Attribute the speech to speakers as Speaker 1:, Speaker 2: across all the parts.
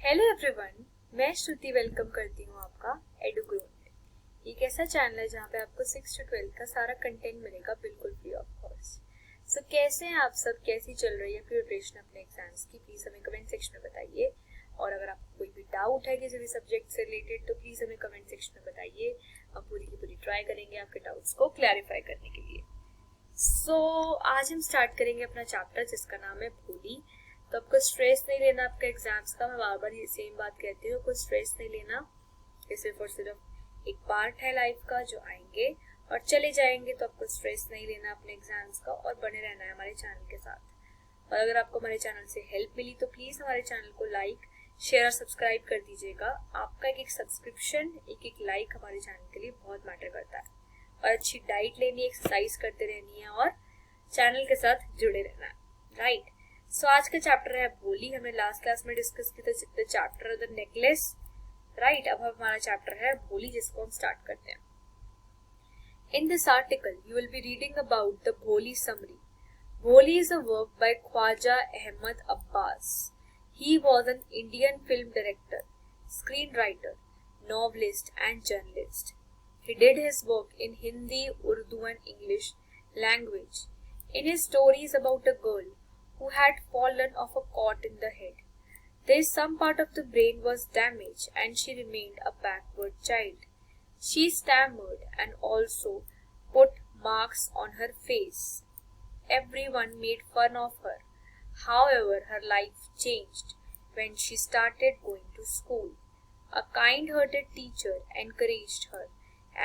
Speaker 1: Hello everyone, मैं श्रुति welcome करती हूँ आपका एडुग्रो में। एक ऐसा चैनल है जहाँ पे आपको 6 to 12 का सारा कंटेंट मिलेगा बिल्कुल फ्री ऑफ कॉस्ट। सो कैसे हैं आप सब, कैसी चल रही है प्रिपरेशन अपने एग्जाम्स की, प्लीज हमें कमेंट सेक्शन में बताइए। और अगर आपको कोई भी डाउट है किसी भी सब्जेक्ट से रिलेटेड तो प्लीज हमें कमेंट सेक्शन में बताइए। हम पूरी की पूरी ट्राई करेंगे आपके डाउट्स को क्लैरिफाई करने के लिए। सो आज हम स्टार्ट करेंगे अपना चैप्टर जिसका नाम है भोली। तो आपको स्ट्रेस नहीं लेना आपका एग्जाम्स का, मैं बार बार ये सेम बात कहती हूँ, कोई स्ट्रेस नहीं लेना। ये सिर्फ और सिर्फ एक पार्ट है लाइफ का जो आएंगे और चले जाएंगे, तो आपको स्ट्रेस नहीं लेना अपने एग्जाम्स का और बने रहना है हमारे चैनल के साथ। और अगर आपको हमारे चैनल से हेल्प मिली तो प्लीज हमारे चैनल को लाइक, शेयर और सब्सक्राइब कर दीजिएगा। आपका एक सब्सक्रिप्शन, एक लाइक हमारे चैनल के लिए बहुत मैटर करता है। और अच्छी डाइट लेनी, एक्सरसाइज करते रहनी है और चैनल के साथ जुड़े रहना है, राइट। सो आज का चैप्टर है भोली। हमने लास्ट क्लास में डिस्कस किया था चैप्टर द नेकलेस, राइट। अब हमारा चैप्टर है भोली जिसको हम स्टार्ट करते हैं। In this article you will be reading about the Bholi summary. Bholi is a work by Khwaja Ahmad Abbas. He was an Indian film director, screenwriter, novelist and journalist. He did his work in Hindi, Urdu and English language. In his stories about a girl who had fallen off a cot in the head, there some part of the brain was damaged and she remained a backward child. She stammered and also put marks on her face. Everyone made fun of her. However, her life changed when she started going to school. A kind-hearted teacher encouraged her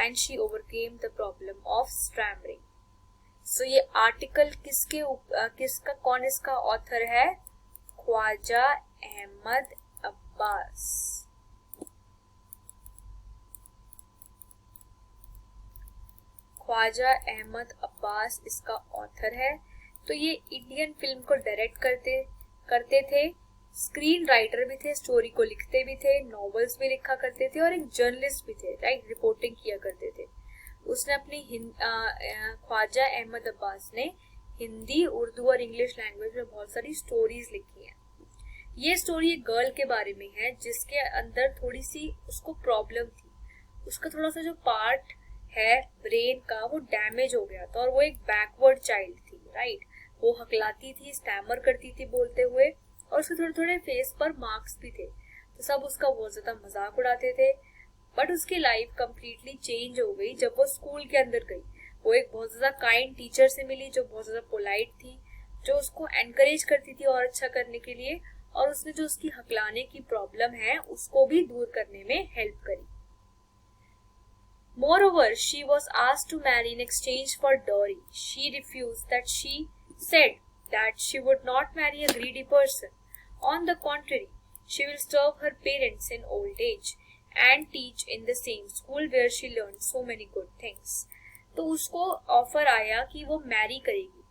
Speaker 1: and she overcame the problem of stammering. So ये article कौन इसका author है? ख्वाजा अहमद अब्बास। ख्वाजा अहमद अब्बास इसका author है। तो ये Indian film को direct करते थे, स्क्रीन राइटर भी थे, स्टोरी को लिखते भी थे, नॉवेल्स भी लिखा करते थे और एक जर्नलिस्ट भी थे, राइट, रिपोर्टिंग किया करते थे। उसने अपनी ख्वाजा अहमद अब्बास ने हिंदी, उर्दू और इंग्लिश लैंग्वेज में बहुत सारी स्टोरीज लिखी हैं। ये स्टोरी एक गर्ल के बारे में है जिसके अंदर थोड़ी सी उसको प्रॉब्लम थी। उसका थोड़ा सा जो पार्ट है ब्रेन का वो डैमेज हो गया था और वो एक बैकवर्ड चाइल्ड थी, राइट। वो हकलाती थी, स्टैमर करती थी बोलते हुए और उसके थोड़े थोड़े फेस पर मार्क्स भी थे। तो सब उसका बहुत ज्यादा मजाक उड़ाते थे। बट उसकी लाइफ कंप्लीटली चेंज हो गई जब वो स्कूल के अंदर गई। वो एक बहुत ज्यादा काइंड टीचर से मिली जो बहुत ज्यादा पोलाइट थी, जो उसको एनकरेज करती थी और अच्छा करने के लिए, और उसने जो उसकी हकलाने की प्रॉब्लम है उसको भी दूर करने में हेल्प करी। Moreover, she was asked to marry in exchange for dowry. She refused that. She said that she would not marry a greedy person. On the contrary, she will serve her parents in old age and teach in the same school where she learned so many good things. तो उसको offer आया कि वो Mary करेगी,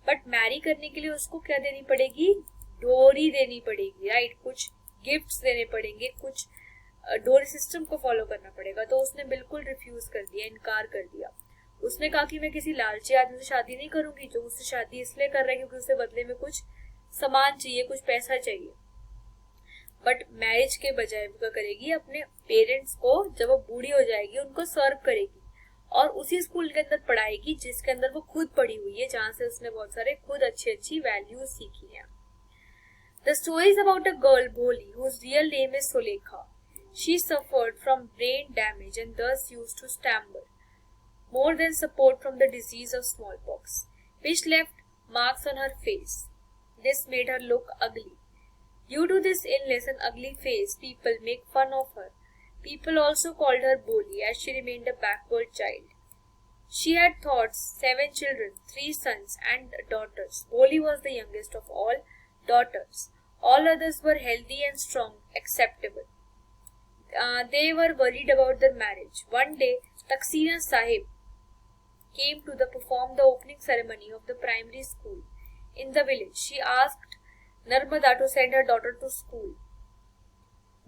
Speaker 1: but Mary करने के लिए उसको क्या देनी पड़ेगी? डोरी देनी पड़ेगी, राइट। कुछ गिफ्ट्स देने पड़ेंगे, कुछ डोरी सिस्टम को फॉलो करना पड़ेगा। तो उसने बिल्कुल रिफ्यूज कर दिया, इनकार कर दिया। उसने कहा कि मैं किसी लालची आदमी से शादी नहीं करूंगी जो मुझसे शादी इसलिए कर रहा है क्योंकि उसे बदले में कुछ सामान चाहिए, कुछ पैसा चाहिए। बट मैरिज के बजाय वो क्या करेगी? अपने पेरेंट्स को जब वो बूढ़ी हो जाएगी उनको सर्व करेगी और उसी स्कूल के अंदर पढ़ाएगी जिसके अंदर वो खुद पढ़ी हुई है, जहाँ से उसने बहुत सारे खुद अच्छी वैल्यूज सीखी है। The story is about a girl भोली whose real name is Sulekha. She suffered from brain damage and thus used to stammer more than support from the disease of smallpox, which left marks on her face. This made her look ugly. Due to this illness and ugly face, people make fun of her. People also called her Boli as she remained a backward child. She had thoughts, 7 children, 3 sons and daughters. Boli was the youngest of all daughters. All others were healthy and strong, acceptable. They were worried about their marriage. One day, Taksina Sahib came to perform the opening ceremony of the primary school in the village. She asked Narmada to send her daughter to school.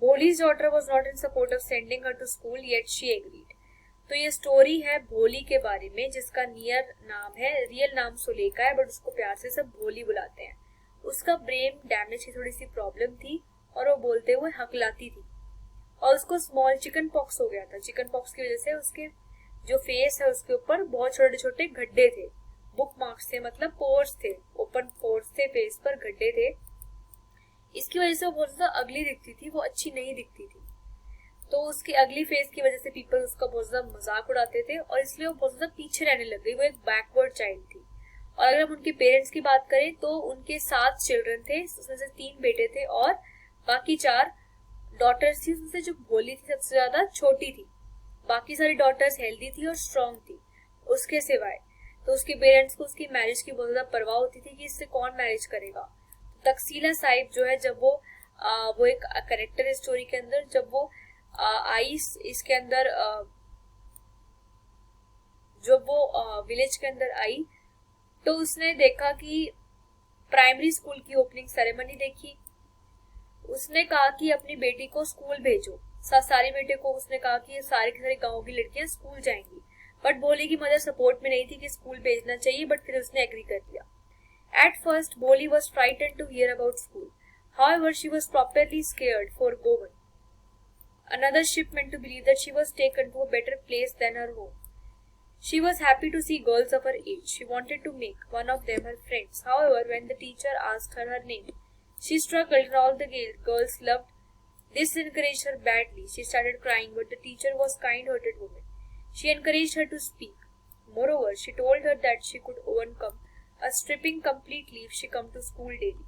Speaker 1: Boli's daughter was not in support of sending her to school, yet she agreed. तो ये story है भोली के बारे में जिसका real नाम सुलेखा है, बट उसको प्यार से सब भोली बुलाते हैं। उसका ब्रेन डैमेज की थोड़ी सी प्रॉब्लम थी और वो बोलते हुए हकलाती थी। और उसको स्मॉल चिकन पॉक्स हो गया था। चिकन पॉक्स की वजह से उसके जो फेस है उसके ऊपर बहुत छोटे छोटे गड्ढे थे, बुक मार्क्स थे, मतलब पोर्स थे, ओपन पोर्स थे, फेस पर गड्ढे थे। इसकी वजह से वो बहुत ज्यादा अगली दिखती थी, वो अच्छी नहीं दिखती थी। तो उसकी अगली फेस की वजह से पीपल उसका बहुत ज्यादा मजाक उड़ाते थे और इसलिए वो बहुत ज्यादा पीछे रहने लग गई। वो एक बैकवर्ड चाइल्ड थी। और अगर हम उनके पेरेंट्स की बात करें तो उनके 7 चिल्ड्रन थे, उसमें से 3 बेटे थे और बाकी 4 डॉटर्स थी। उसमें से जो भोली थी सबसे ज्यादा छोटी थी, बाकी सारी डॉटर्स हेल्दी थी और स्ट्रॉन्ग थी उसके सिवाय। तो उसके पेरेंट्स को उसकी मैरिज की बहुत ज्यादा परवाह होती थी कि इससे कौन मैरिज करेगा। तकसीला साहिब जो है, जब वो एक कैरेक्टर है स्टोरी के अंदर, जब वो आई इसके अंदर, जब वो विलेज के अंदर आई तो उसने देखा कि प्राइमरी स्कूल की ओपनिंग सेरेमनी देखी। उसने कहा कि अपनी बेटी को स्कूल भेजो। सारे बेटे को उसने कहा कि सारी की सारी गांव की लड़कियां स्कूल जाएंगी, बट भोली की मदर सपोर्ट में नहीं थी कि स्कूल भेजना चाहिए, बट फिर उसने एग्री कर दिया। At first, Boli was frightened to hear about school. However, she was properly scared for Govan, another shipment, to believe that she was taken to a better place than her home. She was happy to see girls of her age. She wanted to make one of them her friends. However, when the teacher asked her name, she struggled and all the girls loved. This encouraged her badly. She started crying, but the teacher was a kind-hearted woman. She encouraged her to speak. Moreover, she told her that she could overcome a stripping completely if she come to school daily.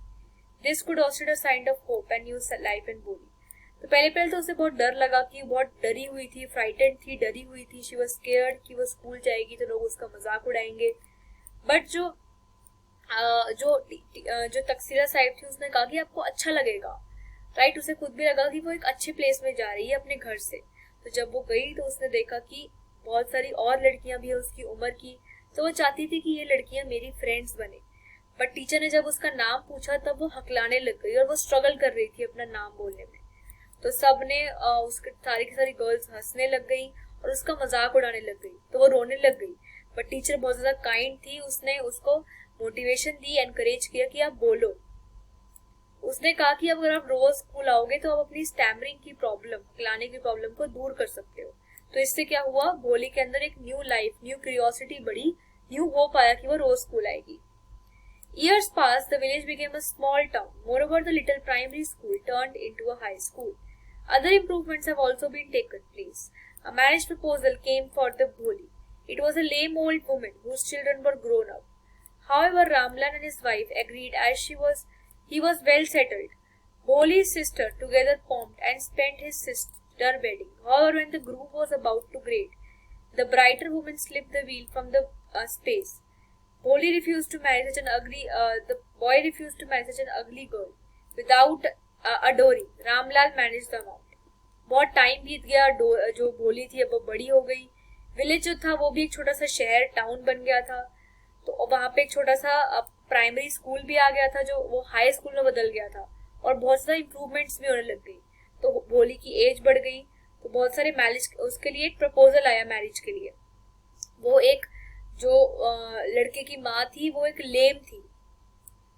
Speaker 1: This could also be a sign of hope and new life in Boli. तो पहले तो उसे बहुत डर लगा कि बहुत डरी हुई थी, फ्राइटेंड थी, डरी हुई थी। शी वाज स्केयर्ड कि वो स्कूल जाएगी तो लोग उसका मजाक उड़ाएंगे। बट जो तकसीरा साहिब थी उसने कहा कि आपको अच्छा लगेगा, राइट। उसे खुद भी लगा कि वो एक अच्छे प्लेस में जा रही है अपने घर से। तो जब वो गई तो उसने देखा कि बहुत सारी और लड़कियां भी है उसकी उम्र की, तो वो चाहती थी कि ये लड़कियां मेरी फ्रेंड्स बने। बट टीचर ने जब उसका नाम पूछा तब वो हकलाने लग गई और वो स्ट्रगल कर रही थी अपना नाम बोलने में। तो सबने उसके सारी की सारी गर्ल्स हंसने लग गई और उसका मजाक उड़ाने लग गई, तो वो रोने लग गई। बट टीचर बहुत ज्यादा काइंड थी, उसने उसको मोटिवेशन दी, एनकरेज किया कि आप बोलो। उसने कहा कि अगर आप रोज स्कूल आओगे तो आप अपनी स्टैमरिंग की प्रॉब्लम, हकलाने की प्रॉब्लम को दूर कर सकते हो। तो इससे क्या हुआ, भोली के अंदर एक न्यू लाइफ, न्यू क्यूरियोसिटी बढ़ी, न्यू होप आया कि वो रोज स्कूल आएगी। Years passed, the village became a small town. Moreover, the little primary school turned into a high school. Other improvements have also been taken place. A marriage proposal came for the Bholi. It was a lame old woman whose children were grown up. However, Ramlan and his wife agreed as he was well settled. Bholi's sister together formed and spent his sister wedding. However, when the groom was about to grade, the brighter woman slipped the wheel from the space. The boy refused to marry such an ugly girl without a dowry. Ramlal managed the amount. बहुत time बीत गया, जो भोली थी अब वो बड़ी हो गई। विलेज जो था वो भी एक छोटा सा शहर, टाउन बन गया था। तो वहां पे एक छोटा सा प्राइमरी स्कूल भी आ गया था जो वो हाई स्कूल में बदल गया था और बहुत सारे इम्प्रूवमेंट्स भी होने लग गई। तो भोली की एज बढ़ गई, तो बहुत सारे मैरिज, उसके लिए एक प्रपोजल आया मैरिज के लिए। वो एक जो लड़के की माँ थी वो एक लेम थी,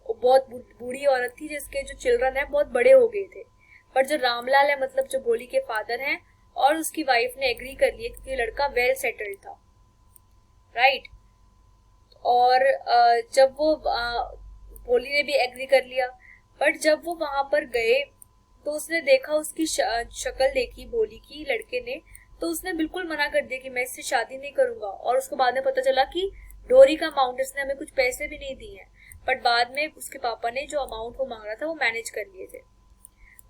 Speaker 1: वो बहुत बूढ़ी औरत थी जिसके जो चिल्ड्रन है बहुत बड़े हो गए थे। पर जो रामलाल है, मतलब जो भोली के फादर हैं, और उसकी वाइफ ने एग्री कर लिया क्योंकि लड़का वेल सेटल्ड था, राइट। और जब वो भोली ने भी एग्री कर लिया, बट जब वो वहां पर गए तो उसने देखा, उसकी शक्ल देखी भोली की लड़के ने, तो उसने बिल्कुल मना कर दिया कि मैं इससे शादी नहीं करूंगा। और उसको बाद में पता चला कि डोरी का अमाउंट, इसने हमें कुछ पैसे भी नहीं दिए हैं, बट बाद में उसके पापा ने जो अमाउंट वो मांग रहा था वो मैनेज कर लिए थे।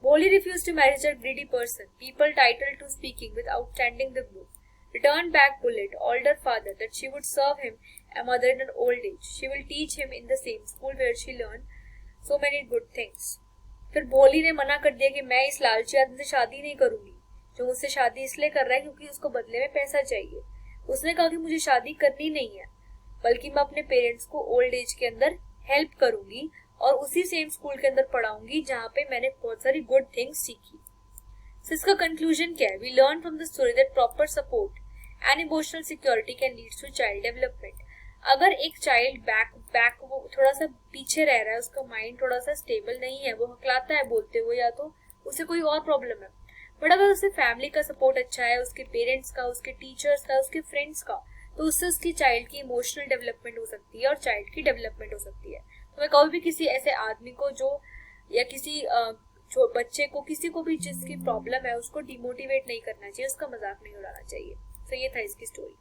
Speaker 1: Boli refused to marry a greedy person, people titled to speaking with outstanding the blue. Returned back bullet, older father, that she would serve him a mother in an old age. She will teach him in the same school where she learned so many good things. फिर भोली ने मना कर दिया कि मैं इस लालची आदमी से शादी नहीं करूंगी, जो मुझसे शादी इसलिए कर रहा है क्योंकि उसको बदले में पैसा चाहिए। उसने कहा कि मुझे शादी करनी नहीं है, बल्कि मैं अपने पेरेंट्स को ओल्ड एज के अंदर हेल्प करूंगी और उसी सेम स्कूल के अंदर पढ़ाऊंगी जहाँ पे मैंने बहुत सारी गुड थिंग्स सीखी। So, इसका कंक्लूजन क्या है? We learn from the story that proper support and emotional security can lead to child development. अगर एक चाइल्ड वो थोड़ा सा पीछे रह रहा है, उसका माइंड थोड़ा सा स्टेबल नहीं है, वो हकलाता है बोलते हुए या तो उसे कोई और प्रॉब्लम है। बट अगर उसे फैमिली का सपोर्ट अच्छा है, उसके पेरेंट्स का, उसके टीचर्स का, उसके फ्रेंड्स का, तो उससे उसकी चाइल्ड की इमोशनल डेवलपमेंट हो सकती है और चाइल्ड की डेवलपमेंट हो सकती है। तो मैं कभी भी किसी ऐसे आदमी को जो या किसी जो बच्चे को, किसी को भी जिसकी प्रॉब्लम है, उसको डिमोटिवेट नहीं करना चाहिए, उसका मजाक नहीं उड़ाना चाहिए। तो ये था इसकी स्टोरी।